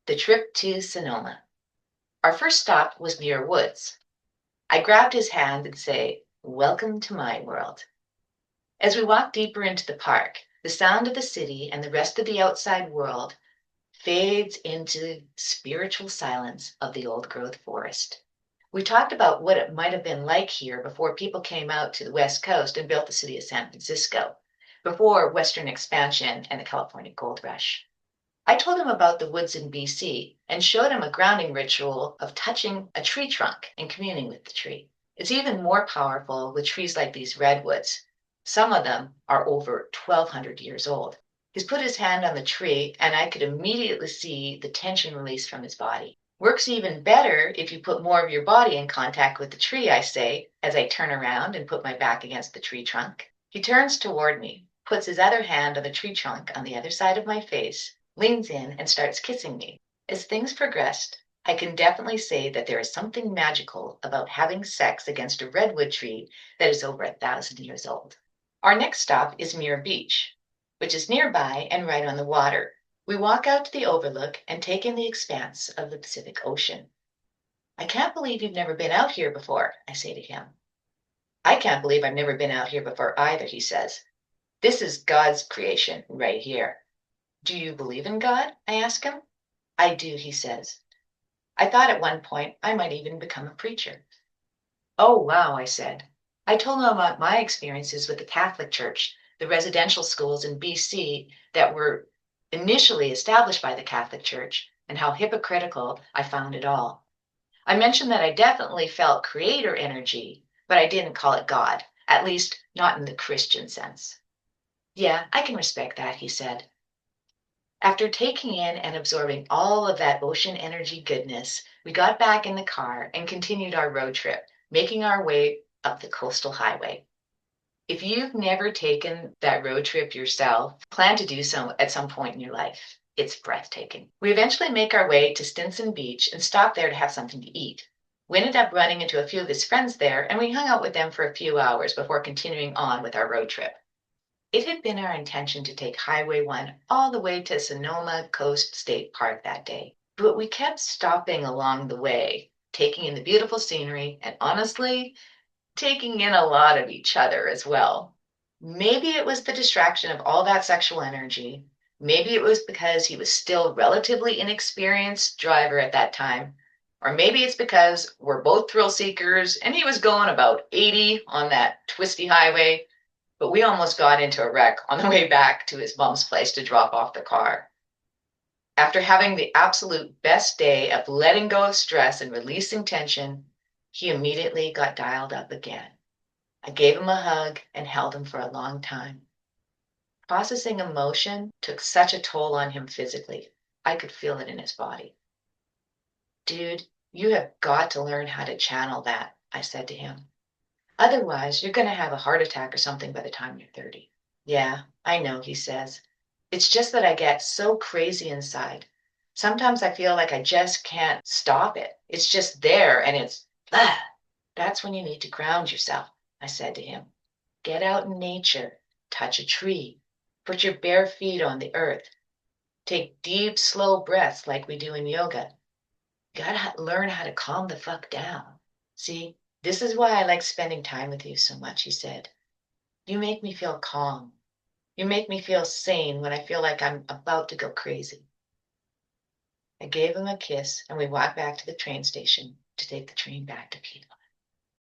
The trip to Sonoma. Our first stop was Muir Woods. I grabbed his hand and say, "Welcome to my world." As we walked deeper into the park, the sound of the city and the rest of the outside world fades into spiritual silence of the old growth forest. We talked about what it might have been like here before people came out to the West Coast and built the city of San Francisco, before Western expansion and the California gold rush. I told him about the woods in BC and showed him a grounding ritual of touching a tree trunk and communing with the tree. It's even more powerful with trees like these redwoods. Some of them are over 1,200 years old. He's put his hand on the tree, and I could immediately see the tension release from his body. Works even better if you put more of your body in contact with the tree, I say, as I turn around and put my back against the tree trunk. He turns toward me, puts his other hand on the tree trunk on the other side of my face, leans in and starts kissing me. As things progressed, I can definitely say that there is something magical about having sex against a redwood tree that is over 1,000 years old. Our next stop is Muir Beach, which is nearby and right on the water. We walk out to the overlook and take in the expanse of the Pacific Ocean. "I can't believe you've never been out here before," I say to him. "I can't believe I've never been out here before either," he says. "This is God's creation right here." "Do you believe in God?" I ask him. "I do," he says. "I thought at one point I might even become a preacher." "Oh, wow," I said. I told him about my experiences with the Catholic Church, the residential schools in BC that were initially established by the Catholic Church, and how hypocritical I found it all. I mentioned that I definitely felt creator energy, but I didn't call it God, at least not in the Christian sense. "Yeah, I can respect that," he said. After taking in and absorbing all of that ocean energy goodness, we got back in the car and continued our road trip, making our way up the coastal highway. If you've never taken that road trip yourself, plan to do so at some point in your life. It's breathtaking. We eventually make our way to Stinson Beach and stop there to have something to eat. We ended up running into a few of his friends there, and we hung out with them for a few hours before continuing on with our road trip. It had been our intention to take Highway 1 all the way to Sonoma Coast State Park that day, but we kept stopping along the way, taking in the beautiful scenery and honestly, taking in a lot of each other as well. Maybe it was the distraction of all that sexual energy. Maybe it was because he was still relatively inexperienced driver at that time. Or maybe it's because we're both thrill seekers and he was going about 80 on that twisty highway, but we almost got into a wreck on the way back to his mom's place to drop off the car. After having the absolute best day of letting go of stress and releasing tension, he immediately got dialed up again. I gave him a hug and held him for a long time. Processing emotion took such a toll on him physically. I could feel it in his body. "Dude, you have got to learn how to channel that," I said to him. "Otherwise, you're going to have a heart attack or something by the time you're 30. "Yeah, I know," he says. "It's just that I get so crazy inside. Sometimes I feel like I just can't stop it. It's just there and it's, ah." "That's when you need to ground yourself," I said to him. "Get out in nature, touch a tree, put your bare feet on the earth, take deep, slow breaths like we do in yoga. You gotta learn how to calm the fuck down. See, this is why I like spending time with you so much," he said. "You make me feel calm. You make me feel sane when I feel like I'm about to go crazy." I gave him a kiss and we walked back to the train station to take the train back to Piedmont.